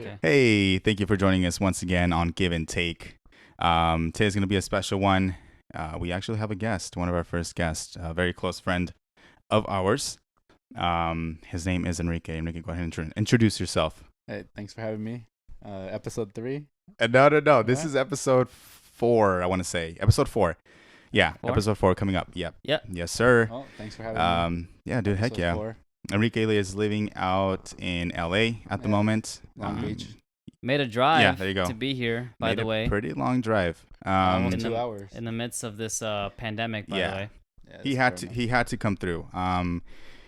Okay. Hey, thank you for joining us once again on Give and Take. Today's going to be a special one. We actually have a guest, one of our first guests, a very close friend of ours. His name is Enrique. Enrique, go ahead and introduce yourself. Hey, thanks for having me. Episode 3. No. This What? is episode 4, I want to say. Episode 4. Yeah, 4? episode 4 coming up. Yep. Yep. Yes, sir. Oh, thanks for having me. Yeah, dude, heck Episode yeah. 4. Enrique is living out in LA at the Yeah. moment. Long Beach. Made a drive Yeah, there you go. to be here, by Made the a way, pretty long drive. Almost in 2 the- hours. in the midst of this pandemic, by Yeah. the way. Yeah, He that's had fair he had to come through.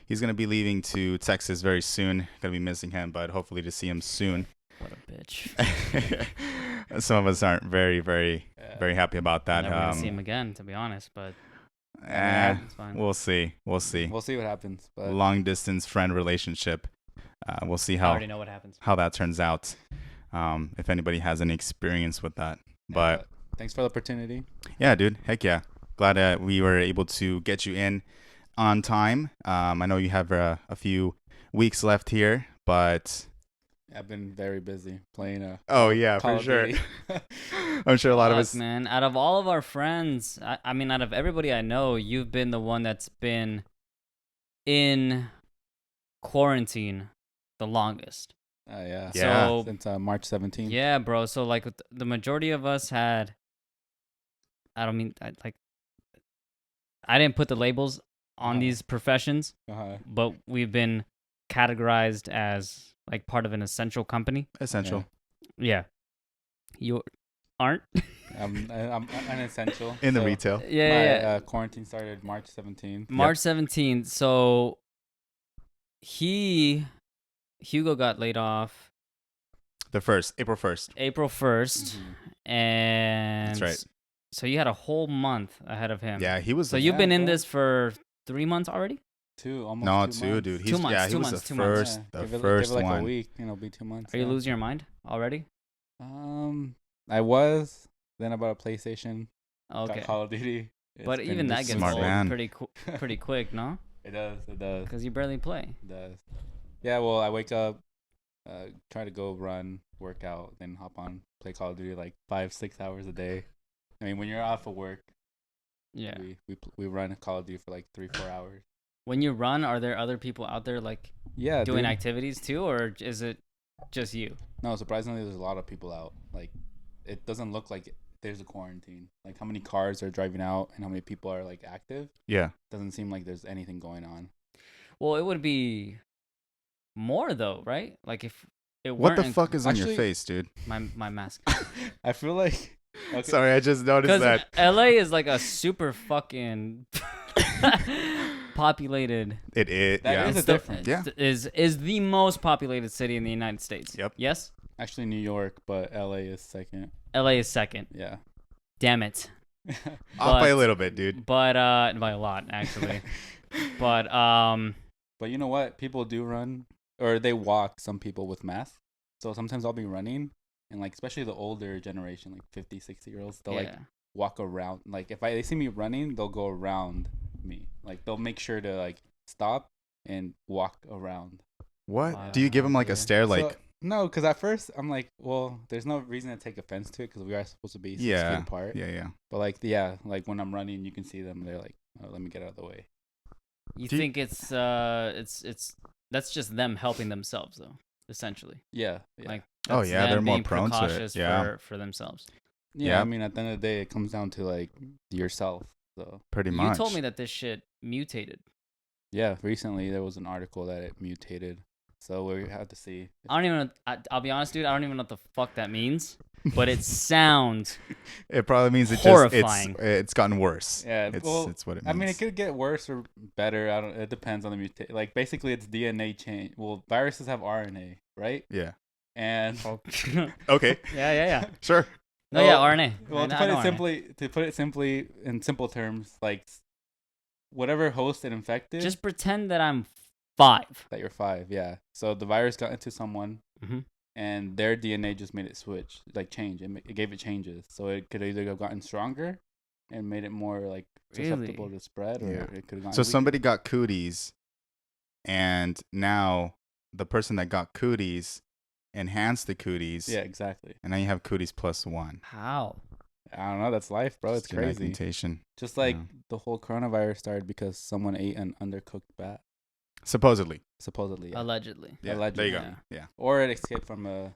He's gonna be leaving to Texas very soon. Gonna be missing him, but hopefully to see him soon. What a bitch. Some of us aren't very enough. very happy about that. Never gonna see him again, to be honest, but it's fine. We'll see. We'll see what happens. But Long distance friend relationship. We'll see I how already know what happens. that turns out. If anybody has any experience with that, but thanks for the opportunity. yeah, dude, heck yeah. Glad we were able to get you in on time. I know you have a few weeks left here, but I've been very busy playing oh yeah, Call for of sure. Duty. I'm sure a lot of Fuck, us. man. Out of all of our friends, I mean, out of everybody I know, you've been the one that's been in quarantine the longest. Yeah. Yeah. So, Since March 17th. yeah, bro. So, like, the majority of us had, I didn't put the labels on these professions, Uh-huh. but we've been categorized as, like, part of an essential company. Essential. Yeah. You aren't? I'm unessential. In the So retail. Yeah. My quarantine started March 17th. March 17th. So Hugo got laid off The first, April 1st. April 1st, Mhm. and That's right. So you had a whole month ahead of him. Yeah, he was. So you've been Yeah, in bro. this for 3 months already? Almost no, 2 2, months. dude. 2 months, Yeah, he 2 was months, the 2 months. first, Yeah, the give it first like one. a week, it'll be 2 months. Are you yeah. losing your mind already? I was. Then I bought a PlayStation. Okay. Got Call of Duty. But It's even been that just gets Smart old man. pretty quick, no? It does. Because you barely play. It does. Yeah, well, I wake up, try to go run, work out, then hop on, play Call of Duty like 5-6 hours a day. I mean, when you're off of work, Yeah. we run Call of Duty for like 3-4 hours. When you run, are there other people out there like Yeah, doing dude. activities too, or is it just you? No, surprisingly, there's a lot of people out. Like, it doesn't look like there's a quarantine. Like, how many cars are driving out and how many people are like active? Yeah. Doesn't seem like there's anything going on. Well, it would be more though, right? Like if it What the weren't fuck is on your Actually- face, dude? my mask. I feel like. Okay. Sorry, I just noticed Because that. LA is like a super fucking populated. It is. That Yeah. is a it's the- difference. Yeah. Is the most populated city in the United States. Yep. Yes. Actually, New York, but LA is second. LA is second. Yeah. Damn it. Off by a but- little bit, dude. But by a lot actually. But But you know what? People do run, or they walk. Some people with masks. So sometimes I'll be running, and like especially the older generation, like 50, 60-year-olds, they'll like yeah. walk around. Like if they see me running, they'll go around me. Like they'll make sure to like stop and walk around. What? Do you give him like a dude. stare, like? So, no, because at first I'm like, well, there's no reason to take offense to it because we are supposed to be 6 feet Yeah. apart. Yeah. But like, yeah, like when I'm running, you can see them. They're like, oh, let me get out of the way. You Do you- think it's that's just them helping themselves though, essentially. Yeah. Yeah. Like Oh, that's yeah, them they're more being prone to it, precautious yeah. for themselves. Yeah, Yeah. I mean, at the end of the day, it comes down to like yourself. So Pretty You much. told me that this shit mutated. yeah, recently there was an article that it mutated. So we have to see. I don't even know, I'll be honest, dude, I don't even know what the fuck that means, but it sounds It probably means it Horrifying. it's gotten worse. Yeah, It's well, what it means. I mean, it could get worse or better. I don't. It depends on the mutation. Like basically, it's DNA change. Well, viruses have RNA, right? Yeah. And Okay. yeah. Sure. No, yeah, Well, RNA. well, I to know put it RNA. simply, in simple terms, like whatever host it infected, Just pretend that I'm 5. that you're 5. Yeah. So the virus got into someone, Mhm. and their DNA just made it switch, like change. It gave it changes, so it could either have gotten stronger and made it more like susceptible Really? to spread, or Yeah. it could have gotten So weaker. somebody got cooties, and now the person that got cooties enhance the cooties. Yeah, exactly. And now you have cooties +1. How? I don't know. That's life, bro. It's Genetic crazy. mutation. Just like Yeah. the whole coronavirus started because someone ate an undercooked bat, Supposedly. supposedly. Yeah. Allegedly. Yeah. Allegedly. There you go. Yeah. Yeah. Or it escaped from a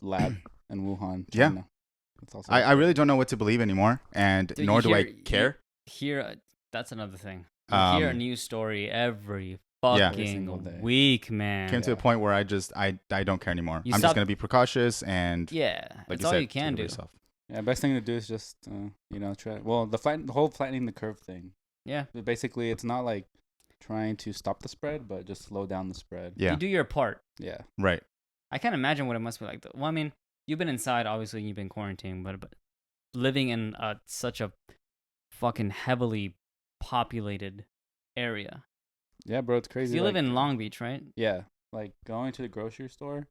lab in Wuhan, Yeah. China. That's also I really don't know what to believe anymore, and Dude, nor you do I hear- care. Here, that's another thing. You hear a Um, news story every Yeah. Every single fucking day. week, man. Came to a point where I don't care anymore. You I'm stop- just gonna be precautious and Yeah, like that's you all said, you can take care do. of yourself. Yeah, best thing to do is just try. Well, the whole flattening the curve thing. Yeah. But basically, it's not like trying to stop the spread, but just slow down the spread. Yeah. You do your part. Yeah. Right. I can't imagine what it must be like. Well, I mean, you've been inside, obviously, you've been quarantined, but living in such a fucking heavily populated area. Yeah, bro, it's 'Cause crazy. you live like- in Long Beach, right? Yeah, like going to the grocery store,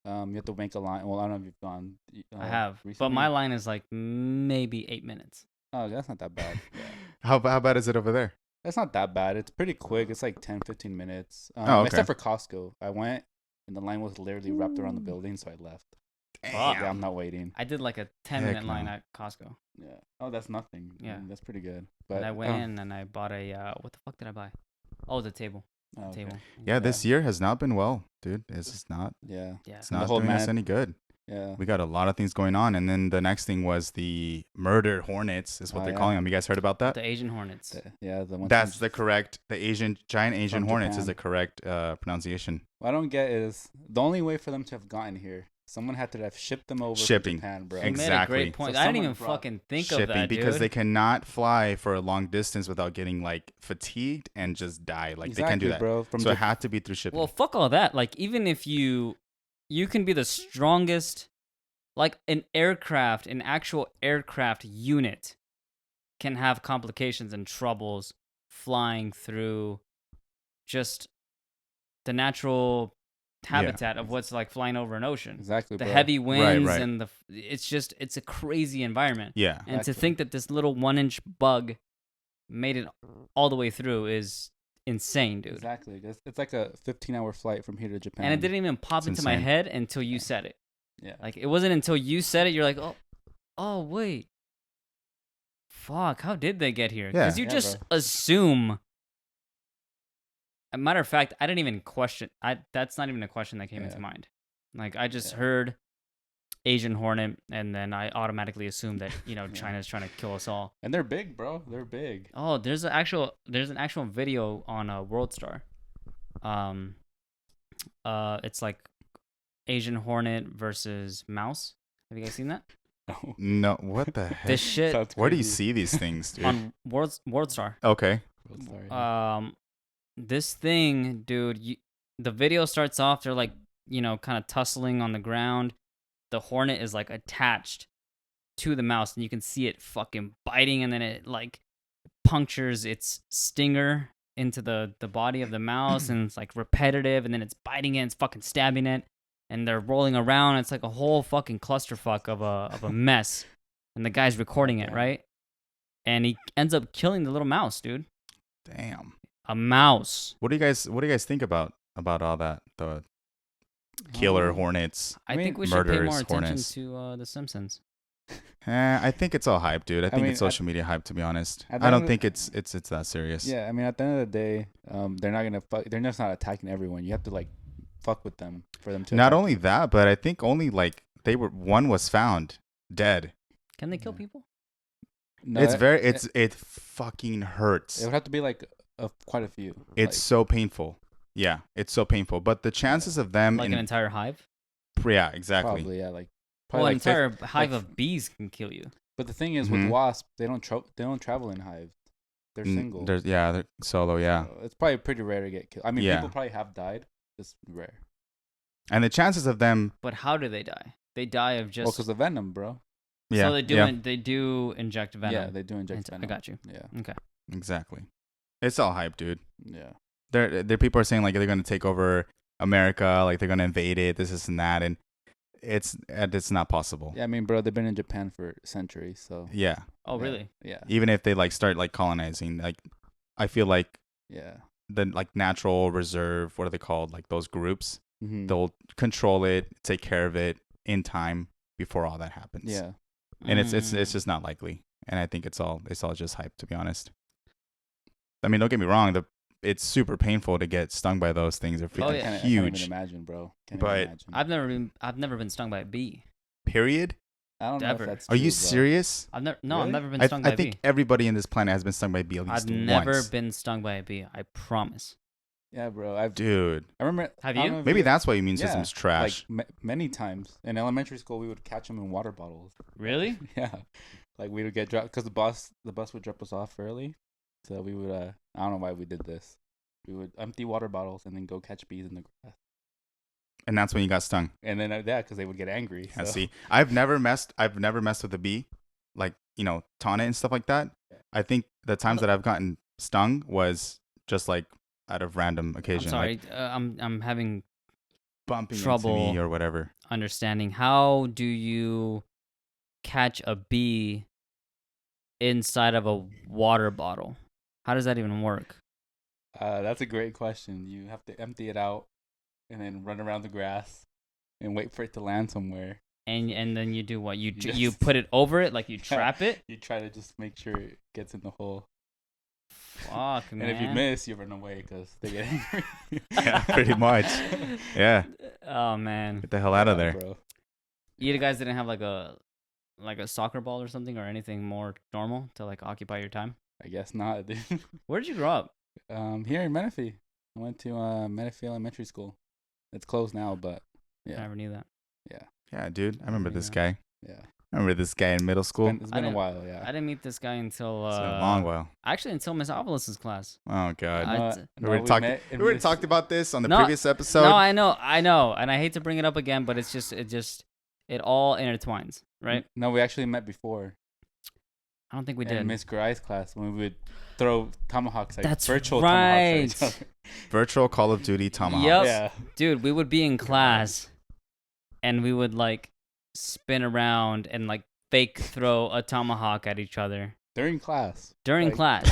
you have to make a line. Well, I don't know if you've gone. I have, but recently. my line is like maybe 8 minutes. Oh, that's not that bad. Yeah. How bad is it over there? That's not that bad. It's pretty quick. It's like 10, 15 minutes. Oh, okay. Except for Costco. I went and the line was literally wrapped around the building, so I left. Yeah, I'm not waiting. I did like a 10-minute line at Costco. Yeah. Oh, that's nothing. Yeah. That's pretty good. But And I went in and I bought a what the fuck did I buy? Oh, the table. oh, The okay. table. Yeah, this year has not been well, dude. It's just not. Yeah. Yeah. It's And the not whole doing us man- any good. Yeah. We got a lot of things going on, and then the next thing was the murder hornets, is what Oh, they're yeah. calling them. You guys heard about that? The Asian Hornets. Yeah. The one. That's from- the correct. The giant Asian From hornets is Japan. the correct pronunciation. What I don't get is the only way for them to have gotten here. Someone had to have shipped them over Shipping. from Japan, bro. You made a Exactly. great point. So I didn't someone even brought fucking think Shipping, of that, because dude. they cannot fly for a long distance without getting like fatigued and just die. Like they can't do that, bro. From so it Japan. had to be through shipping. Well, fuck all that. Like, even if you can be the strongest, like an actual aircraft unit can have complications and troubles flying through just the natural habitat of what's like flying over an ocean. Exactly, The bro. heavy winds right. and it's a crazy environment. Yeah, And to Exactly. think that this little 1-inch bug made it all the way through is insane, dude. Exactly. It's like a 15-hour flight from here to Japan. And it didn't even pop It's into my insane. head until you said it. Yeah. Like, it wasn't until you said it, you're like, oh, wait. Fuck, how did they get here? Because Yeah. you Yeah, just bro. assume. A matter of fact, I didn't even question. That's not even a question that came into Yeah. mind. Like, I just Yeah. heard Asian Hornet, and then I automatically assumed that, Yeah. China's trying to kill us all. And they're big, bro. They're big. Oh, there's an actual video on WorldStar. It's like Asian Hornet versus mouse. Have you guys seen that? No. no, what the heck? This shit Sounds Where do you crazy. see these things, dude? on WorldStar. Okay, Sorry. This thing, dude. The video starts off. They're like, kind of tussling on the ground. The hornet is like attached to the mouse, and you can see it fucking biting, and then it like punctures its stinger into the body of the mouse, and it's like repetitive, and then it's biting it, it's fucking stabbing it, and they're rolling around. It's like a whole fucking clusterfuck of a mess, and the guy's recording it, Yeah. right? And he ends up killing the little mouse, dude. damn. A mouse. What do you guys think about all that? The killer hornets. I mean, think we should pay more murderers, attention hornets. to The Simpsons. I think it's all hype, dude. I think mean, it's social media hype, to be honest. at the I don't end of think it's that serious. Yeah, I mean, at the end of the day, they're not gonna fuck. They're just not attacking everyone. You have to like fuck with them for them to. Not attack only you. that, but I think only like one was found dead. Can they kill Yeah. people? No, It fucking hurts. It would have to be like quite a few. It's so painful. Yeah, it's so painful. But the chances of them Like an entire hive? yeah, exactly. probably yeah, like Well, probably an like entire hive like- of bees can kill you. But the thing is, Mhm. with wasps, they don't travel in hives. They're single. They're solo, yeah. So it's probably pretty rare to get killed. I mean, Yeah. people probably have died. It's rare. And the chances of them But how do they die? They die of Well, just. because of venom, bro. yeah, so yeah, they do inject venom. Yeah, they do inject I venom. got you. Yeah, Okay. exactly. It's all hype, dude. yeah. There people are saying like they're going to take over America, like they're going to invade it, this and that, and it's not possible. Yeah, I mean, bro, they've been in Japan for centuries, so Yeah. Oh, yeah, really? Yeah, Even if they like start like colonizing, like I feel like yeah. the like natural reserve, what are they called? Like those groups, Mm-hmm. They'll control it, take care of it in time before all that happens. Yeah. And it's just not likely. And I think it's all just hype, to be honest. I mean, don't get me wrong. It's super painful to get stung by those things. They're freaking I can't huge. even imagine, bro. Can't But even imagine. I've never been stung by a bee. Period. I don't know Ever. if that's Are true, you bro. serious? I've never Really? been stung by I a think bee. everybody in this planet has been stung by a bee at least I've never once. been stung by a bee. I promise. Yeah, bro. Dude, I remember. Have I don't you? know if maybe that's why immune system's trash. Like many times in elementary school, we would catch them in water bottles. Really? Yeah, like we would get dropped because the bus would drop us off early, so we would. I don't know why we did this. We would empty water bottles and then go catch bees in the grass. And that's when you got stung. And then because they would get angry. I So. see. I've never messed with a bee, like, taunt it and stuff like that. I think the times that I've gotten stung was just like out of random occasion. I'm sorry. Like I'm having bumping trouble into me or whatever. understanding. How do you catch a bee inside of a water bottle? How does that even work? That's a great question. You have to empty it out and then run around the grass and wait for it to land somewhere. And then you do what? You Yes. you put it over it, like you trap it? You try to just make sure it gets in the hole. Fuck, man. And if you miss, you run away because they get angry. Yeah, pretty much. Yeah. Oh, man. Get the hell out of Yeah, there. bro. You guys didn't have like a soccer ball or something or anything more normal to like occupy your time? I guess not, dude. Where did you grow up? Here in Menifee. I went to Menifee Elementary School. It's closed now, but I yeah. never knew that. Yeah, dude. I remember this guy. Yeah. I remember this guy in middle school. It's been a while, yeah. I didn't meet this guy until It's been a long while. actually until Miss Avalos' class. Oh god. I- we already talked about this on the previous episode. No, I know, and I hate to bring it up again, but it's just it all intertwines, right? No, we actually met before. I don't think we In did. Miss Gray's class when we would throw tomahawks, like That's virtual right. tomahawks at each other. Virtual Call of Duty Tomahawk. Yep. Yeah. Dude, we would be in class, and we would like spin around and like fake throw a tomahawk at each other During class. during Like- class.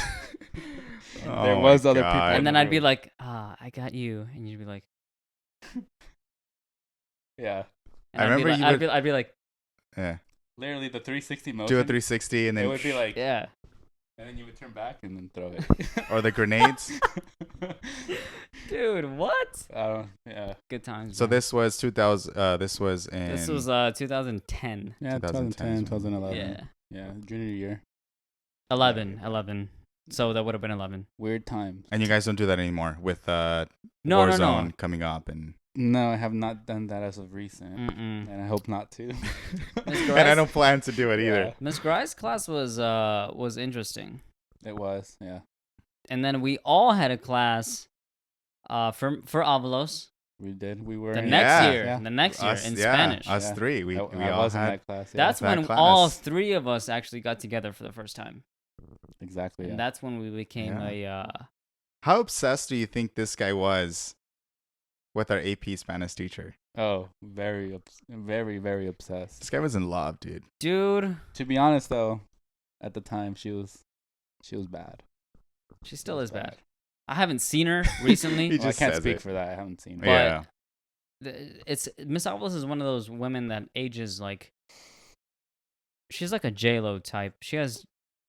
Oh There my was other people. God. And then I'd be like, I got you. And you'd be like, Yeah. and I I'd be remember like, you I'd would- be, I'd be like, Yeah. Literally the 360 motion. Do a 360 and It then would be like, yeah. and then you would turn back and then throw it. or the grenades. Dude, what? Yeah. Good times. So man. this was 2000. This was in. This was 2010. Yeah, 2010, 2011. Yeah. Yeah, junior year. 11. So that would have been 11. Weird times. And you guys don't do that anymore with No. Warzone coming up and. No, I have not done that as of recent. Mm-mm. And I hope not to. Miss And I Grice, don't plan to do it either. Yeah, Miss Grice's class was interesting. it was, yeah. And then we all had a class for Avalos We did. We were the in- next Yeah. year. Yeah. The next year in yeah, Spanish. Us Yeah. three. We I all was in had. that class. Yeah. That's that when class. all three of us actually got together for the first time. exactly. And Yeah. that's when we became How obsessed do you think this guy was with our AP Spanish teacher? Oh, very, very, very obsessed. This guy was in love, dude. dude. To be honest, though, at the time she was bad. She still is bad. I haven't seen her recently. He Well, I just can't says speak it. for that. I haven't seen her. But- Yeah. It's Miss Avalos is one of those women that ages like she's like a J-Lo type. She has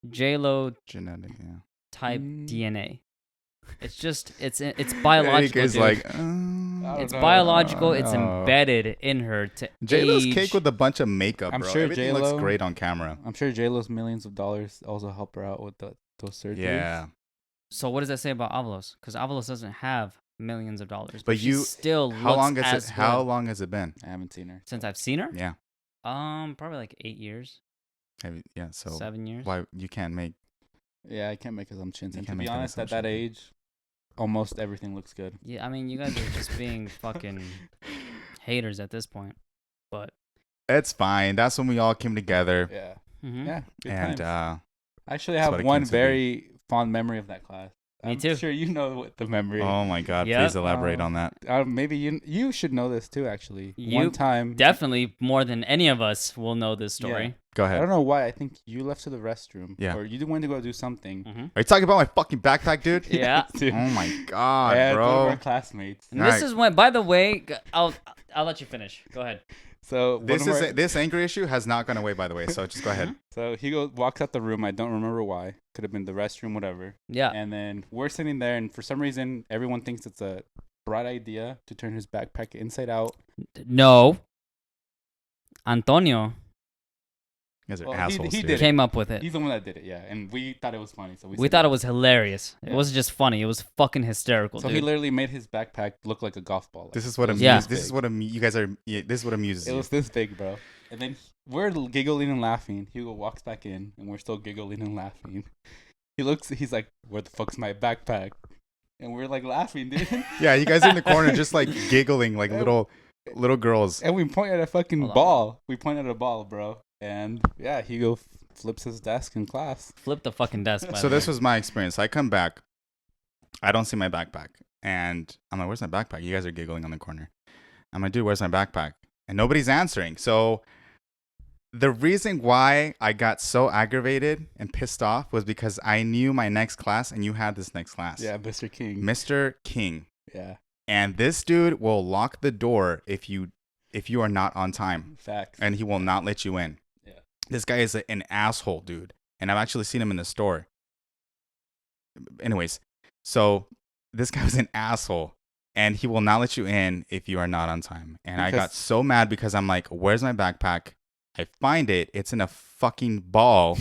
J-Lo Genetic, yeah. type Mm. DNA. It's just it's biological. Enrique's dude. like, It's no, biological. It's no. embedded in her to J-Lo's age. cake with a bunch of makeup, I'm bro. sure Everything looks J-Lo- great on camera. I'm sure J-Lo's millions of dollars also help her out with those surgeries. Yeah. So what does that say about Avalos? Because Avalos doesn't have millions of dollars, But she you- still How looks long has as it? How good. long has it been? I haven't seen her. Since I've seen her? Yeah. Probably like 8 years, Yeah. So 7 years. why you can't make? Yeah, I can't make assumptions. You And to can't be make an honest, at that assumption. age, almost everything looks good. Yeah, I mean, you guys are just being fucking haters at this point. But It's fine. That's when we all came together, Yeah. mhm. Yeah. Good and times. I actually that's have what it one came to be. very fond memory of that class. Me I'm too. sure you know what the memory. Oh my God! Yep. Please elaborate on that. Maybe you should know this too. Actually, You one time, Definitely more than any of us will know this story. Yeah. Go I ahead. don't know why. I think you left to the restroom. Yeah. Or you went to go do something. Mm-hmm. Are you talking about my fucking backpack, dude? Yeah. Dude. Oh my God, And one of bro. our classmates. And All this right. is when, by the way, I'll let you finish. Go ahead. So This anger issue has not gone away, by the way. So just go ahead. So Hugo walks out the room. I don't remember why. Could have been the restroom, whatever. Yeah. And then we're sitting there, and for some reason, everyone thinks it's a bright idea to turn his backpack inside out. No. Antonio You guys are Well, he assholes. did dude. it. came up with it. He's the one that did it, yeah. And we thought it was funny, so We said thought it was hilarious. Yeah. It wasn't just funny. It was fucking hysterical, So dude. he literally made his backpack look like a golf ball. This is what It was amuses. Yeah. this This is big. what you guys are. Yeah, this is what amuses It you. was this big, bro. And then we're giggling and laughing. Hugo walks back in, and we're still giggling and laughing. He's like, "Where the fuck's my backpack?" And we're like laughing, dude. Yeah, you guys are in the corner just like giggling like little girls. And we point at a fucking Hold on, ball. We point at a ball, bro. And yeah, Hugo flips his desk in class. Flip the fucking desk. By So the this way. was my experience. I come back, I don't see my backpack, and I'm like, "Where's my backpack?" You guys are giggling on the corner. I'm like, "Dude, where's my backpack?" And nobody's answering. So the reason why I got so aggravated and pissed off was because I knew my next class, and you had this next class. Yeah, Mr. King. Mr. King. Yeah, And this dude will lock the door if you are not on time, facts. and he will not let you in. Yeah. This guy is an asshole, dude. And I've actually seen him in the store. Anyways, so this guy was an asshole, and he will not let you in if you are not on time. And I got Because- so mad because I'm like, "Where's my backpack?" I find it. It's in a fucking ball.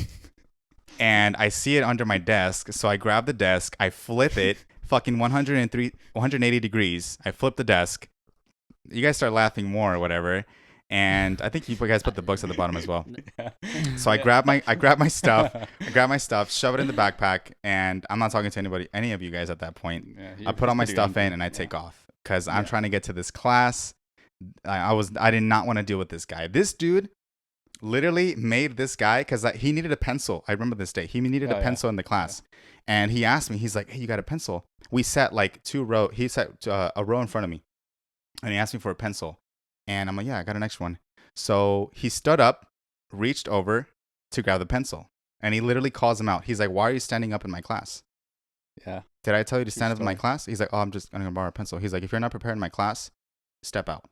And I see it under my desk. So I grab the desk. I flip it. Fucking 180 degrees. I flip the desk. You guys start laughing more or whatever. And I think you guys put the books at the bottom as well. Yeah. So I grab my stuff. I grab my stuff, shove it in the backpack, and I'm not talking to any of you guys at that point. Yeah, I put all my stuff in and I take off because I'm trying to get to this class. I did not want to deal with this guy. This dude literally made this guy because he needed a pencil. I remember this day. He needed a pencil in the class, and he asked me. He's like, "Hey, you got a pencil?" We sat like two row. He sat a row in front of me, and he asked me for a pencil, and I'm like, "Yeah, I got an extra one." So he stood up, reached over to grab the pencil, and he literally calls him out. He's like, "Why are you standing up in my class?" Yeah. Did I tell you to stand up in my story. class? He's like, "Oh, I'm just gonna borrow a pencil." He's like, "If you're not prepared in my class, step out."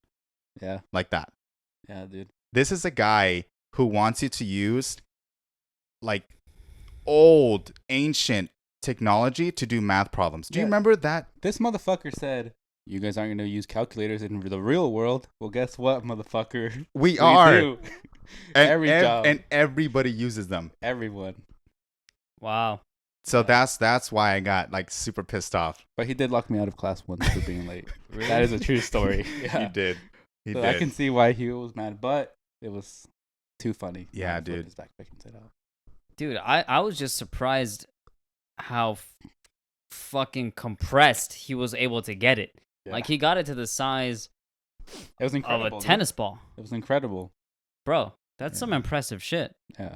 Yeah. Like that. Yeah, dude. This is a guy who wants you to use like old, ancient technology to do math problems. Do you Yeah. remember that? This motherfucker said, "You guys aren't going to use calculators in the real world." Well, guess what, motherfucker? We are. do. And, Every job. and everybody uses them. Everyone. Wow. So that's why I got like super pissed off. But he did lock me out of class once for being late. That is a true story. Yeah. He did. He So did. I can see why he was mad, but it was too funny. Yeah, Not to flip dude. His backpack inside out. Dude, I was just surprised how fucking compressed he was able to get it. Yeah. Like, he got it to the size It was of incredible. a dude. tennis ball. It was incredible. Bro, that's Yeah. some impressive shit. Yeah.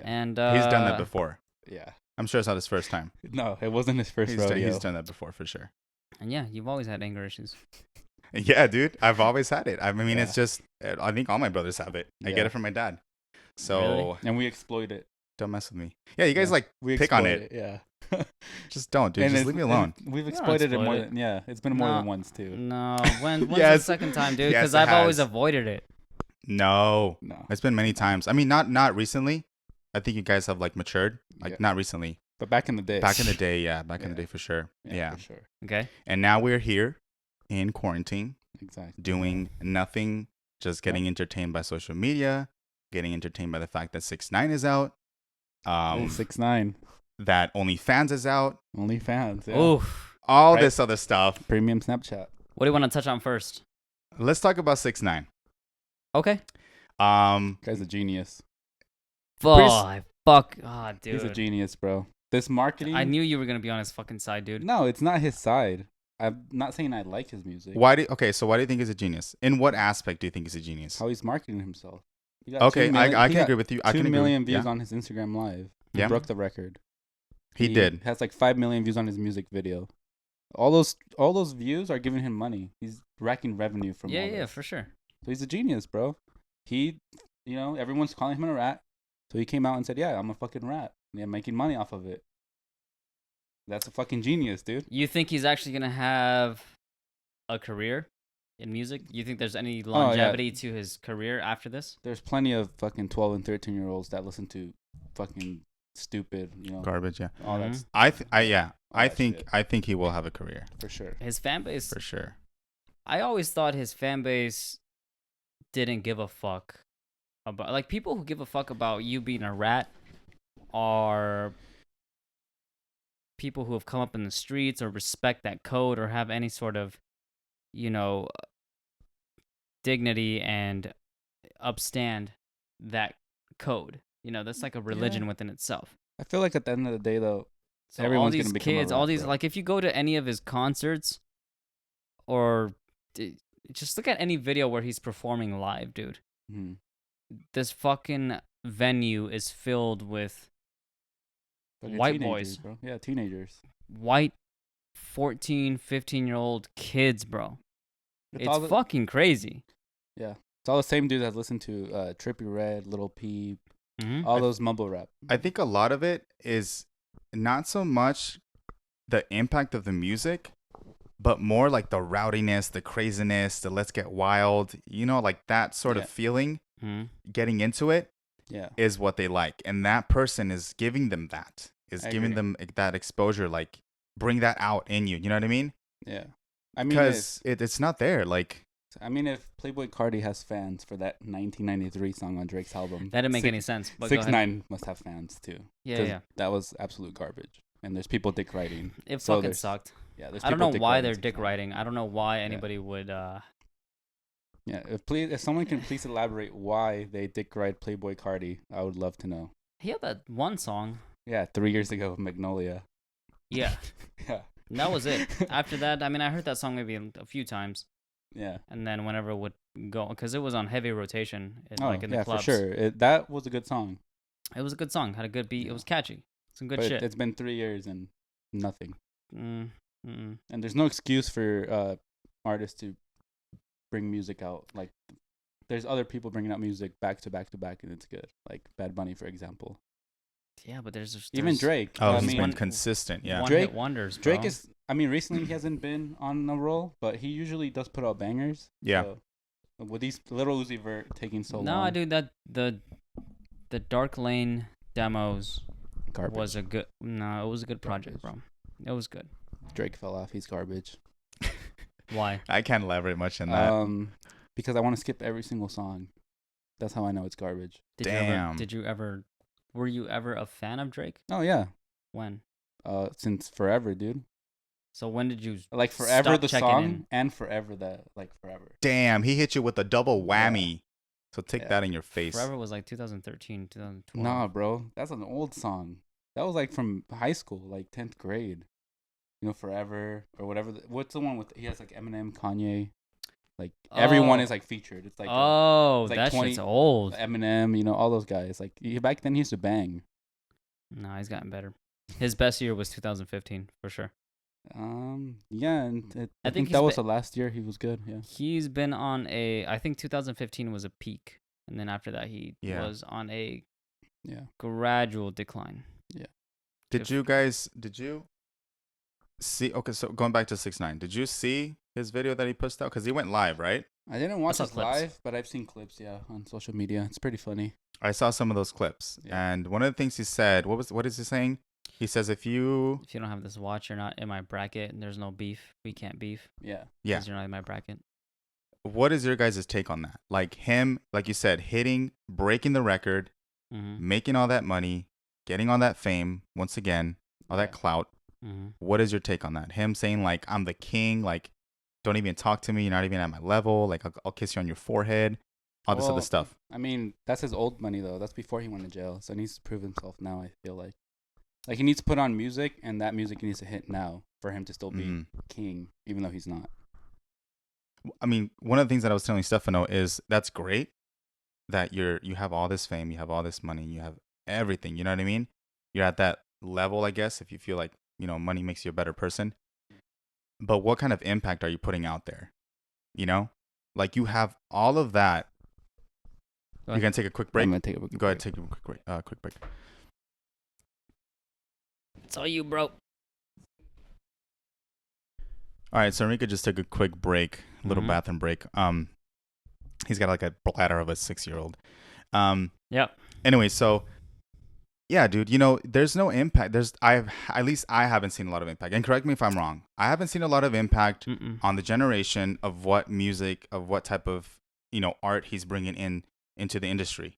And He's done that before. Yeah. I'm sure it's not his first time. No, it wasn't his first rodeo. He's done that before for sure. And yeah, you've always had anger issues. Yeah, dude. I've always had it. I mean, Yeah. it's just, I think all my brothers have it. I Yeah. get it from my dad. So Really? And we exploit it. don't mess with me. Yeah, you guys Yeah. like We pick on exploit it. Yeah. Just don't, dude. And Just it's- leave me alone. and We've don't exploited it exploit more it. than, yeah, it's been more No. than once too. No, when's the Yes. second time, dude? Yes, Because it I've always has. avoided it. No. No. It's been many times. I mean, not recently. I think you guys have like matured. Like Yeah. not recently. But back in the day. Back in the day, yeah. Back in the Yeah. day for sure. Yeah. For sure. Okay. And now we're here in quarantine Exactly. doing nothing, just getting entertained by social media, getting entertained by the fact that 6ix9ine is out. 6ix9ine. That OnlyFans is out. OnlyFans. Yeah. Oof. All Right. this other stuff. Premium Snapchat. What do you want to touch on first? Let's talk about 6ix9ine. Okay. Guy's a genius. Fuck. Ah, dude. He's a genius, bro. This marketing. I knew you were going to be on his fucking side, dude. No, it's not his side. I'm not saying I like his music. So do you think he's a genius? In what aspect do you think he's a genius? How he's marketing himself. He got Okay, 2 million I he can got agree with you. I 2 can agree million with, views yeah. on his Instagram live. He Yeah. broke the record. He did. Has like 5 million views on his music video. All those views are giving him money. He's racking revenue from all this. for sure. So he's a genius, bro. He, everyone's calling him a rat. So he came out and said, "Yeah, I'm a fucking rat. And I'm making money off of it." That's a fucking genius, dude. You think he's actually gonna have a career in music? You think there's any longevity to his career after this? There's plenty of fucking 12 and 13-year-olds that listen to fucking stupid, garbage. Yeah. all that. I think he will have a career For sure. His fan base, for sure. I always thought his fan base didn't give a fuck about, like, people who give a fuck about you being a rat are people who have come up in the streets or respect that code or have any sort of, dignity and upstand that code. That's like a religion within itself. I feel like at the end of the day, though, So everyone's all these gonna become a kids, rat, all these, bro. like, if you go to any of his concerts or just look at any video where he's performing live, dude, Mhm. this fucking venue is filled with Fucking white teenagers, boys. bro. Yeah, teenagers. white 14, 15-year-old kids, bro. It's all the, fucking crazy. it's all the same dudes that listen to Trippie Redd, Lil Peep, Mm-hmm. all those mumble rap. I think a lot of it is not so much the impact of the music, but more like the rowdiness, the craziness, the let's get wild, like that sort of feeling. Mm-hmm. Getting into it Yeah. is what they like, and that person is giving them that, I giving agree. them that exposure, like bring that out in you. You know what I mean? Yeah. I mean, Because it's not there. Like, if Playboi Carti has fans for that 1993 song on Drake's album, That didn't make any sense. But 6ix9ine must have fans too. Yeah, 'Cause yeah. That was absolute garbage. And there's people dick writing. It So fucking there's- sucked. Yeah, there's I don't people know dick why writing they're 6ix9ine. dick writing. I don't know why anybody would. Yeah, if someone can please elaborate why they dick write Playboi Carti, I would love to know. He had that one song. Yeah, 3 years ago, Magnolia. Yeah, Yeah. and that was it. After that, I mean, I heard that song maybe a few times, Yeah. and then whenever it would go, because it was on heavy rotation, in the yeah, clubs. for sure. That was a good song. It was a good song. Had a good beat. It was catchy. Some good But shit. it's been 3 years and nothing. Mm. And there's no excuse for artists to bring music out. Like, there's other people bringing out music back to back to back, and it's good. Like Bad Bunny, for example. Yeah, but there's Even Drake. oh, I he's mean, been consistent. Yeah. one Drake- hit wonders. Drake bro. is. I mean, recently he hasn't been on a roll, but he usually does put out bangers. Yeah. So, with these Little Uzi Vert taking so No, long. dude, that the Dark Lane demos Garbage. was a good. No, it was a good project, bro. It was good. Drake fell off. He's garbage. Why? I can't elaborate much on that. Because I want to skip every single song. That's how I know it's garbage. Damn. Were you ever a fan of Drake? Oh yeah. When? Since forever, dude. So when did you Like forever stop the checking song in? and forever that forever. Damn, he hit you with a double whammy. So take Yeah. that in your face. Forever was like 2013, 2012. Nah, bro, that's an old song. That was like from high school, like 10th grade. Forever or whatever. What's the one with? He has like Eminem, Kanye. Like everyone Oh. is like featured. It's like Oh, it's like that 20 shit's old. Eminem. All those guys. Like back then, he used to bang. No, he's gotten better. His best year was 2015 for sure. Yeah, and I think he's that was been- the last year he was good. Yeah. He's been on I think 2015 was a peak, and then after that he Yeah. was on a Yeah. gradual decline. Did you see? Okay, so going back to 6ix9ine, did you see his video that he pushed out? Because he went live, right? I didn't watch saw this clips. live, but I've seen clips. Yeah, on social media. It's pretty funny. I saw some of those clips, Yeah. and one of the things he said, what is he saying? He says, if you, If you don't have this watch, you're not in my bracket, and there's no beef. We can't beef Yeah. yeah, because you're not in my bracket. what is your guys' take on that? Like him, like you said, breaking the record, Mm-hmm. making all that money, getting all that fame, once again, all that Yeah. clout. Mm-hmm. What is your take on that? Him saying like, I'm the king, like, don't even talk to me, you're not even at my level, like I'll kiss you on your forehead, all this other Well, stuff. I mean, that's his old money though. That's before he went to jail, so he needs to prove himself now. I feel like he needs to put on music, and that music needs to hit now for him to still be Mhm. king, even though he's not. I mean, one of the things that I was telling Stefano is that's great that you have all this fame, you have all this money, you have everything, you know what I mean? You're at that level, I guess, if you feel like, money makes you a better person. But what kind of impact are you putting out there? Like you have all of that. You're going to take a quick break? I'm gonna take a quick Go ahead, break. take a quick break. It's all you, bro. All right, so Enrique just took a quick break, little bathroom break. He's got like a bladder of a 6-year-old. Yep. Anyway, so yeah, dude, there's no impact. At least I haven't seen a lot of impact. And correct me if I'm wrong. I haven't seen a lot of impact on the generation of what music, of what type of, art he's bringing into the industry.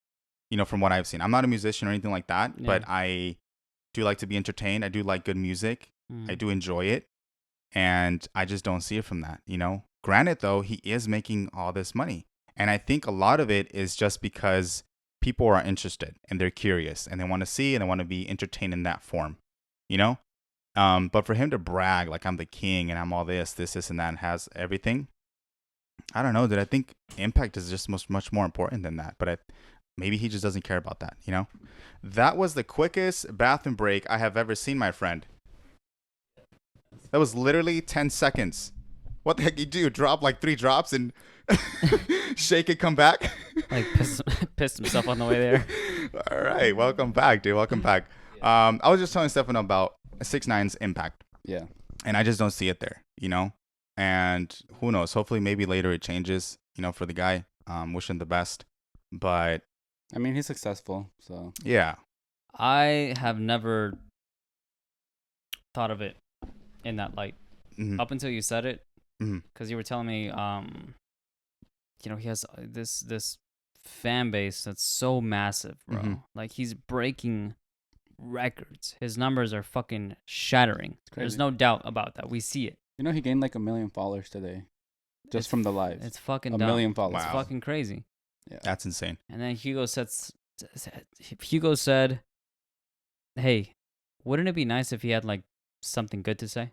From what I've seen. I'm not a musician or anything like that, but I do like to be entertained. I do like good music. I do enjoy it. And I just don't see it from that, Granted, though, he is making all this money. And I think a lot of it is just because people are interested and they're curious and they want to see and they want to be entertained in that form, But for him to brag like I'm the king and I'm all this, and that, and has everything, I don't know, dude. I think impact is just much more important than that. But maybe he just doesn't care about that, That was the quickest bathroom break I have ever seen, my friend. That was literally 10 seconds. What the heck you do? Drop like 3 drops and shake it, come back? Like pissed himself on the way there. All right. Welcome back, dude. Welcome back. I was just telling Stefano about 6ix9ine's impact. Yeah. And I just don't see it there, And who knows? Hopefully maybe later it changes, for the guy. Wish him the best. But I mean, he's successful, so. Yeah. I have never thought of it in that light up until you said it, because you were telling me he has this fan base that's so massive, bro. Like he's breaking records. His numbers are fucking shattering. There's no doubt about that. We see it. He gained like 1 million followers today just from the live. It's fucking a dumb. 1 million followers. It's fucking crazy. Yeah. That's insane. And then Hugo said, hey, wouldn't it be nice if he had like something good to say?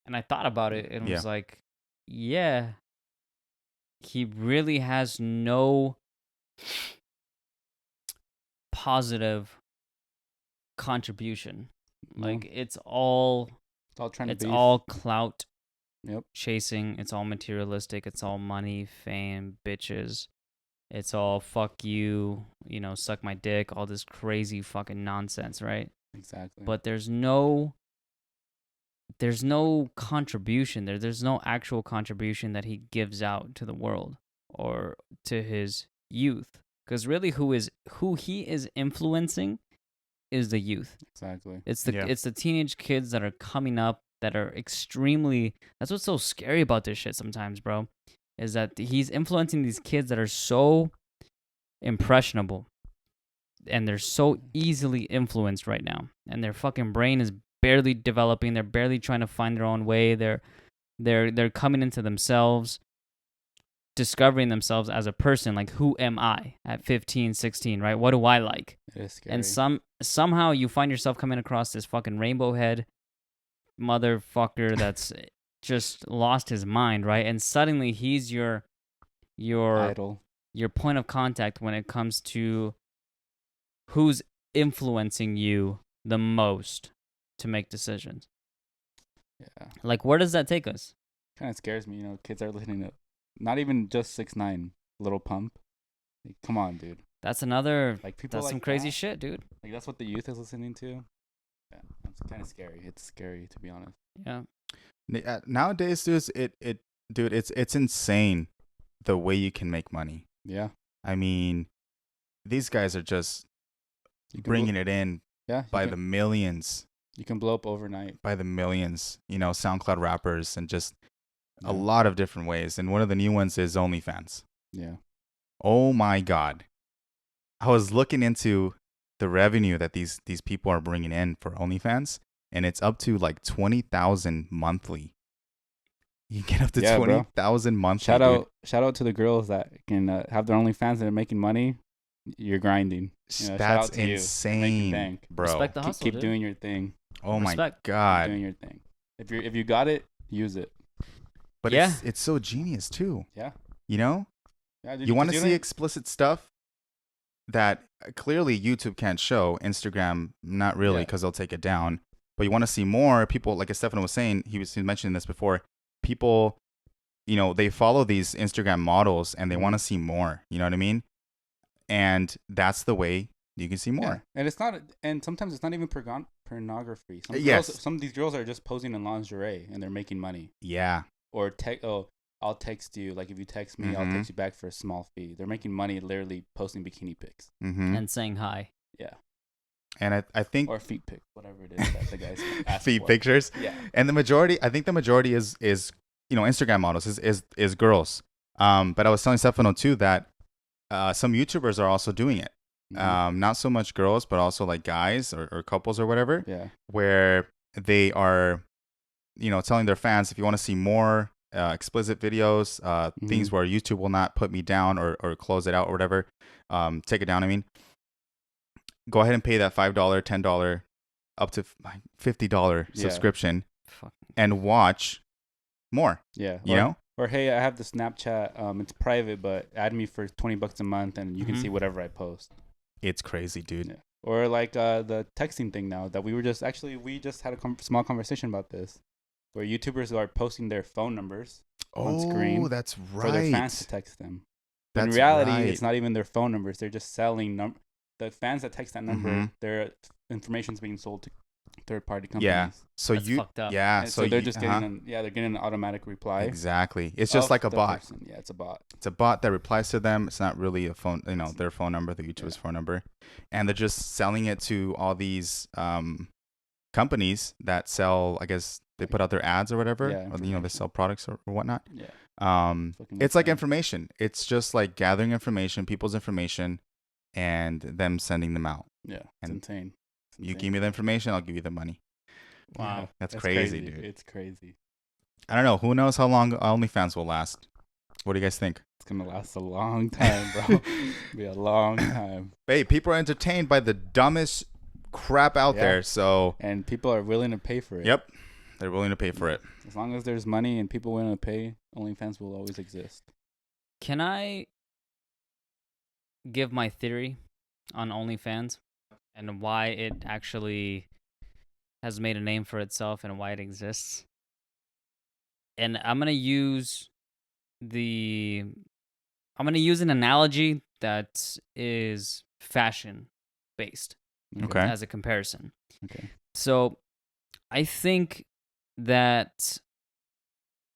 And I thought about it and was like, yeah, he really has no positive contribution. No. Like it's all clout chasing. It's all materialistic. It's all money, fame, bitches. It's all fuck you, suck my dick, all this crazy fucking nonsense, right? Exactly. But there's no contribution there. There's no actual contribution that he gives out to the world or to his youth. Because really who he is influencing is the youth. Exactly. It's the teenage kids that are coming up that are extremely, that's what's so scary about this shit sometimes, bro. Is that he's influencing these kids that are so impressionable and they're so easily influenced right now. And their fucking brain is barely developing. They're barely trying to find their own way. They're coming into themselves, discovering themselves as a person. Like, who am I at 15, 16, right? What do I like? It is scary. And somehow you find yourself coming across this fucking rainbow head motherfucker that's just lost his mind, right? And suddenly he's your idol, your point of contact when it comes to who's influencing you the most to make decisions. Yeah. Like, where does that take us? Kind of scares me, kids are listening to not even just 6ix9ine, Lil Pump. Like, come on, dude. That's another, like people that's like some crazy that. shit, dude. Like, that's what the youth is listening to. Yeah, it's kind of scary. It's scary, to be honest. Yeah. Nowadays, dude, it's insane the way you can make money. Yeah. I mean, these guys are just bringing it in by the millions. You can blow up overnight. By the millions, SoundCloud rappers and just a lot of different ways. And one of the new ones is OnlyFans. Yeah. Oh my God. I was looking into the revenue that these people are bringing in for OnlyFans, and it's up to like 20,000 monthly. You get up to 20,000 monthly. Shout out to the girls that can have their OnlyFans and are making money. You're grinding. That's insane, bro. Respect the hustle, keep doing your thing. Oh my God. Keep doing your thing. If you got it, use it. But it's so genius too. Yeah. Yeah, dude, you want to see explicit stuff? that clearly YouTube can't show, Instagram not really, Yeah. because they'll take it down. But you want to see more people, like Stefano was saying, he was mentioning this before. People, they follow these Instagram models and they want to see more. You know what I mean? And that's the way you can see more. Yeah. And it's not, and sometimes it's not even pornography. Some of these girls are just posing in lingerie and they're making money. Yeah. Or I'll text you. Like if you text me, I'll text you back for a small fee. They're making money literally posting bikini pics and saying hi. Yeah. And I think or feet pics, whatever it is that the guys ask feet for. pictures. Yeah. And I think the majority is Instagram models is girls. But I was telling Stefano too that some YouTubers are also doing it. Not so much girls, but also like guys or couples or whatever. Yeah. Where they are, telling their fans, if you want to see more explicit videos, things where YouTube will not put me down or close it out or whatever, take it down. I mean, go ahead and pay that $5, $10, up to $50 subscription and watch more. Yeah. Or hey, I have the Snapchat. It's private, but add me for $20 a month, and you can see whatever I post. It's crazy, dude. Yeah. Or like the texting thing now that we just had a small conversation about this, where YouTubers are posting their phone numbers on screen. Oh, that's right. For their fans to text them. But That's in reality, right. it's not even their phone numbers. They're just selling the fans that text that number. Their information's being sold to third-party companies. Yeah. So That's fucked up. Yeah. And so they're just getting they're getting an automatic reply. Exactly. It's just like a bot. Person. Yeah, it's a bot. It's a bot that replies to them. It's not really a phone, their phone number, the YouTuber's phone number, and they're just selling it to all these companies that sell. I guess they put out their ads or whatever. Yeah, or, they sell products or whatnot. Yeah. It's like information. It's just like gathering information, people's information, and them sending them out. Yeah, and insane. You give me the information, I'll give you the money. Wow. Yeah, that's crazy, dude. It's crazy. I don't know. Who knows how long OnlyFans will last? What do you guys think? It's going to last a long time, bro. Be a long time. Hey, people are entertained by the dumbest crap out there, so... And people are willing to pay for it. Yep. They're willing to pay for it. As long as there's money and people willing to pay, OnlyFans will always exist. Can I give my theory on OnlyFans and why it actually has made a name for itself and why it exists? And I'm going to use an analogy that is fashion based Okay. as a comparison. Okay. So I think that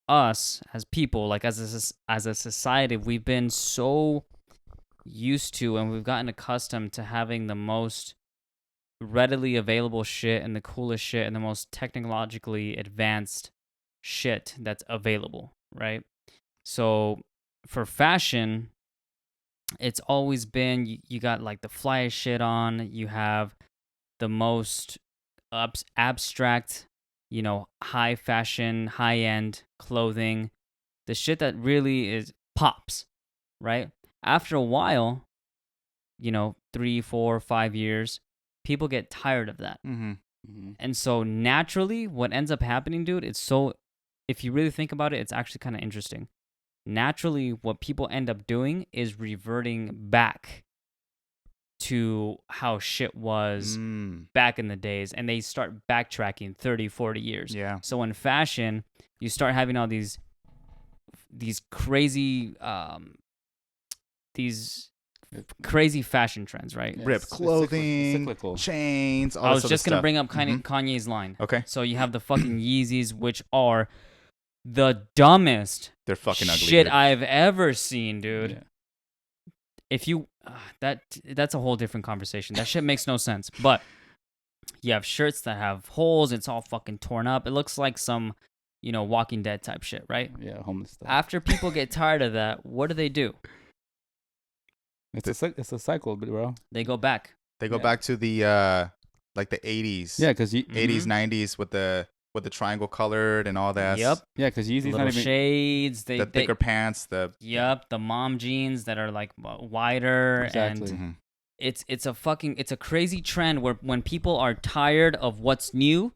us as people, like as a society, we've been so used to and we've gotten accustomed to having the most readily available shit and the coolest shit and the most technologically advanced shit that's available, right? So for fashion, it's always been you got like the flyest shit on, you have the most abstract, high fashion, high end clothing, the shit that really is pops, right? After a while, 3, 4, 5 years, people get tired of that. And so naturally, what ends up happening, dude, if you really think about it, it's actually kind of interesting. Naturally, what people end up doing is reverting back to how shit was back in the days, and they start backtracking 30, 40 years. Yeah. So in fashion, you start having all these crazy fashion trends, right? Yeah, Ripped clothing, cyclical. chains, all I that was sort of just going to stuff. bring up Kanye's line. Okay. So you have the fucking Yeezys, which are the dumbest They're fucking ugly. shit dude. I've ever seen, dude. Yeah. If you that's a whole different conversation. That shit makes no sense. But you have shirts that have holes. It's all fucking torn up. It looks like some, Walking Dead type shit, right? Yeah, homeless stuff. After people get tired of that, what do? It's a cycle, bro. They go back. They go back to the like the 80s. Yeah, because 80s, 90s with the triangle colored and all that. Yep. Yeah, because Yeezy's Little not even shades. The thicker pants. Yep. The mom jeans that are like wider. Exactly. And it's a crazy trend where when people are tired of what's new,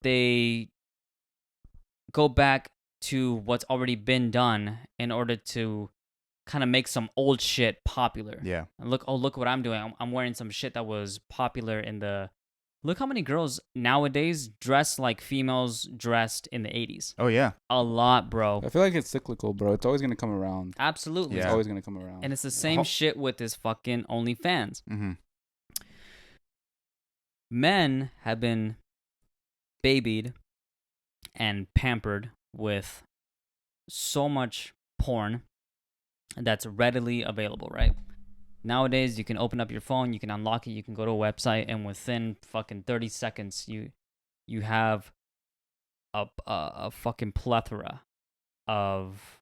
they go back to what's already been done in order to kind of make some old shit popular. Yeah. And look what I'm doing. I'm wearing some shit that was popular in the. Look how many girls nowadays dress like females dressed in the 80s. Oh yeah. A lot, bro. I feel like it's cyclical, bro. It's always gonna come around. Absolutely. It's Yeah. always gonna come around. And it's the same shit with this fucking OnlyFans. Mm-hmm. Men have been babied and pampered with so much porn that's readily available, right? Nowadays, you can open up your phone, you can unlock it, you can go to a website, and within fucking 30 seconds, you have a fucking plethora of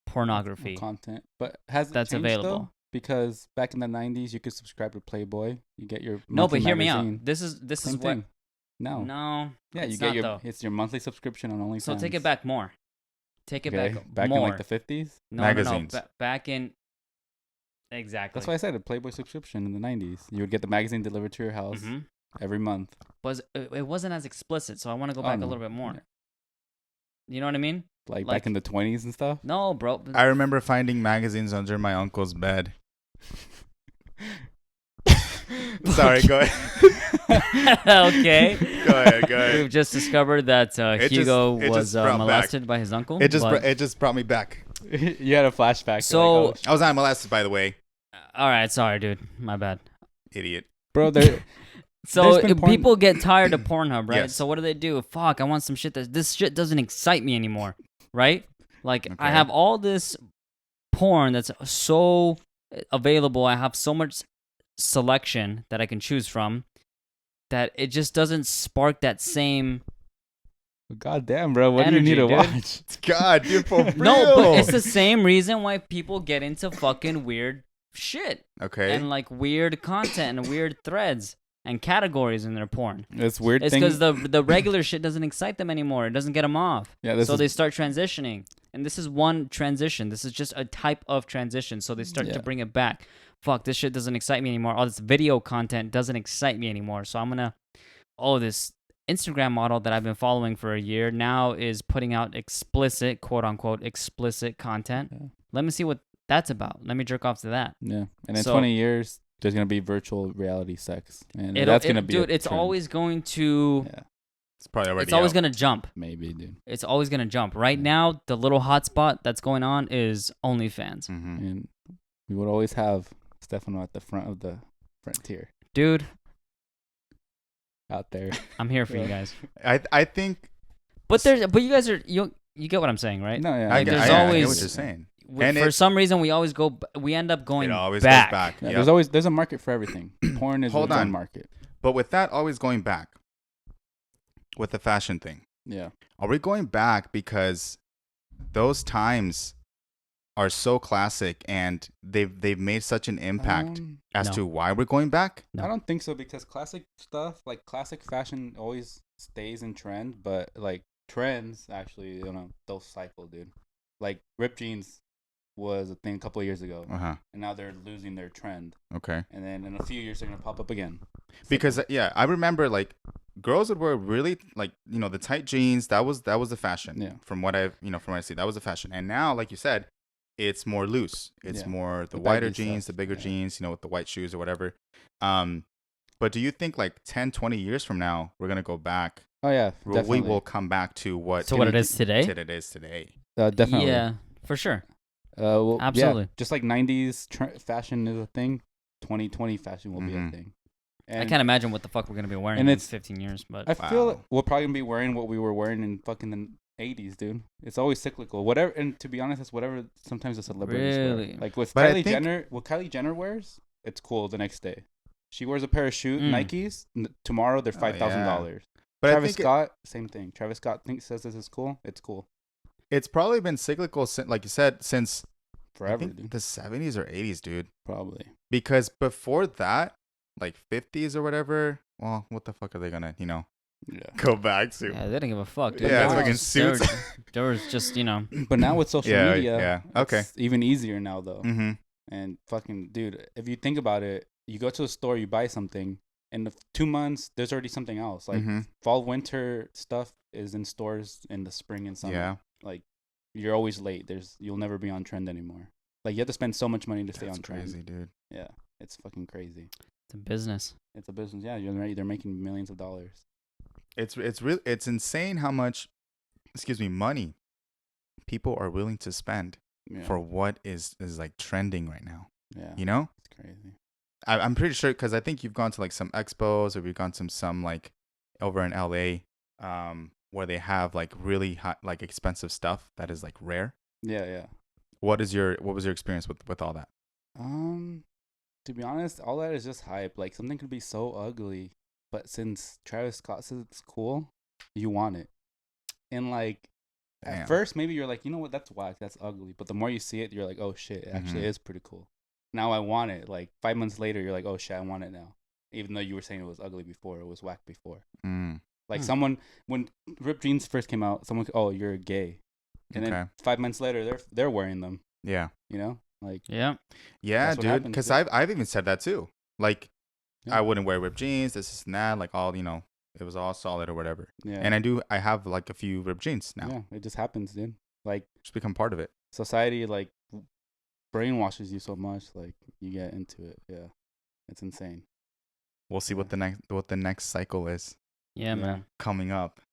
pornography content. But has it that's changed, available. though? Because back in the 90s, you could subscribe to Playboy. You get your No, but monthly hear me magazine. out. This is Same what. thing. No. Yeah, it's you get not, your though. it's your monthly subscription on OnlyFans. So take it back more. Take it back in more. like the 50s. No, Magazines. No. Back in. Exactly. That's why I said a Playboy subscription in the 90s. You would get the magazine delivered to your house Mhm. every month. But it wasn't as explicit, so I want to go back a little bit more. Yeah. You know what I mean? Like Like- back in the 20s and stuff. No, bro. I remember finding magazines under my uncle's bed. Sorry, go ahead. Okay. Go ahead. We've just discovered that It Hugo just was brought back. molested by his uncle. It just but- it just brought me back. You had a flashback. So- You're like, I was not molested, by the way. all right, sorry, dude. My bad. Idiot. bro, there. So There's been porn- people get tired of Pornhub, right? Yes. So what do? Fuck, I want some shit this shit doesn't excite me anymore, right? Like I Okay. have all this porn that's so available. I have so much selection that I can choose from that it just doesn't spark that same. God damn, bro. What Energy, do you need to dude. watch? God, dude, for real. No, but it's the same reason why people get into fucking weird shit Okay. and like weird content and weird threads and categories in their porn. It's weird It's thing. because the regular shit doesn't excite them anymore. It doesn't get them off. Yeah, this So is they start transitioning. And this is one transition. This is just a type of transition. So they start to Yeah. bring it back. Fuck, this shit doesn't excite me anymore. All this video content doesn't excite me anymore. So I'm going to, this Instagram model that I've been following for a year now is putting out explicit, quote unquote, explicit content. Yeah. Let me see what that's about. Let me jerk off to that. Yeah, and in So- 20 years, there's gonna be virtual reality sex, and that's gonna be. Dude, a it's trend. always going to, Yeah, It's probably already it's always out. going to jump. maybe, dude. It's always going to jump. Right Yeah. now, the little hotspot that's going on is OnlyFans. Mm-hmm. And we would always have Stefano at the front of the frontier Dude, out there. I'm here for you Yeah. guys. I think But you guys are you get what I'm saying, right? No, yeah, I Like, get, there's I get always- what you're saying. We- And for it- some reason, we always we end up going It always back. goes back. Yeah, Yep. there's a market for everything. Porn is Hold its own on. market. But with that always going back, with the fashion thing, Yeah, are we going back because those times are so classic and they've made such an impact as No. to why we're going back? No. I don't think so because classic stuff, like classic fashion, always stays in trend. But like trends, actually, they'll cycle, dude. Like ripped jeans was a thing a couple of years ago, Uh-huh. and now they're losing their trend. Okay. And then in a few years, they're gonna pop up again. Because yeah, I remember like girls would wear really like the tight jeans. That was the fashion. Yeah. From what I see, that was the fashion. And now, like you said, it's more loose. It's Yeah. more the The wider baggy jeans, stuff, the bigger yeah. jeans, with the white shoes or whatever. But do you think like 10, 20 years from now we're gonna go back? Oh yeah, We definitely. will come back to what So what it is today? it is today. Definitely. Yeah, for sure. Well, Absolutely. Yeah, just like 90s fashion is a thing, 2020 fashion will be a Mhm. thing. I And can't imagine what the fuck we're gonna be wearing and in it's- 15 years, but I feel Wow. we're probably gonna be wearing what we were wearing in fucking the 80s, dude. It's always cyclical. Whatever, and to be honest, it's whatever. Sometimes the celebrities Really? wear. Like with But I Kylie think- Jenner, what Kylie Jenner wears, it's cool the next day. She wears a pair of Nikes. Tomorrow they're Oh, $5,000. But I Travis think Scott, same thing. Travis Scott says this is cool. It's cool it's probably been cyclical, like you said, since I forever, think dude. the 70s or 80s, dude. Probably. Because before that, like 50s or whatever, well, what the fuck are they gonna, Yeah. go back to? yeah, they didn't give a fuck, dude. Yeah, it's They fucking were just- suits. There was just But now with social Yeah, media, yeah. Okay. it's even easier now though. Mm-hmm. And fucking dude, if you think about it, you go to a store, you buy something, in the 2 months, there's already something else. Like Mhm. fall, winter stuff is in stores in the spring and summer. Yeah. Like you're always late. You'll never be on trend anymore. Like you have to spend so much money to stay That's on crazy, trend. dude. Yeah, it's fucking crazy. It's a business. It's a business. Yeah, they're making millions of dollars. It's insane how much, money people are willing to spend Yeah. for what is like trending right now. Yeah. You know, It's crazy. I'm pretty sure because I think you've gone to like some expos or we've gone to some like over in LA, where they have like really high, like expensive stuff that is like rare. Yeah, yeah. What was your experience with all that? To be honest, all that is just hype. Like something could be so ugly, but since Travis Scott says it's cool, you want it. And like Damn. at first, maybe you're like, you know what, that's whack, that's ugly. But the more you see it, you're like, oh shit, it actually is pretty cool. Now I want it. Like 5 months later, you're like, oh shit, I want it now. Even though you were saying it was ugly before, it was whack before. Like someone, when ripped jeans first came out, someone, oh, you're gay, and then 5 months later, they're wearing them. Yeah. You know, like Yeah, dude. Because I've even said that too. Like, Yeah. I wouldn't wear ripped jeans. This and that. Like all it was all solid or whatever. Yeah. And I have like a few ripped jeans now. Yeah, it just happens, dude. Like Just become part of it. society, like brainwashes you so much, like you get into it. Yeah, it's insane. We'll see what the next cycle is yeah, man. coming up.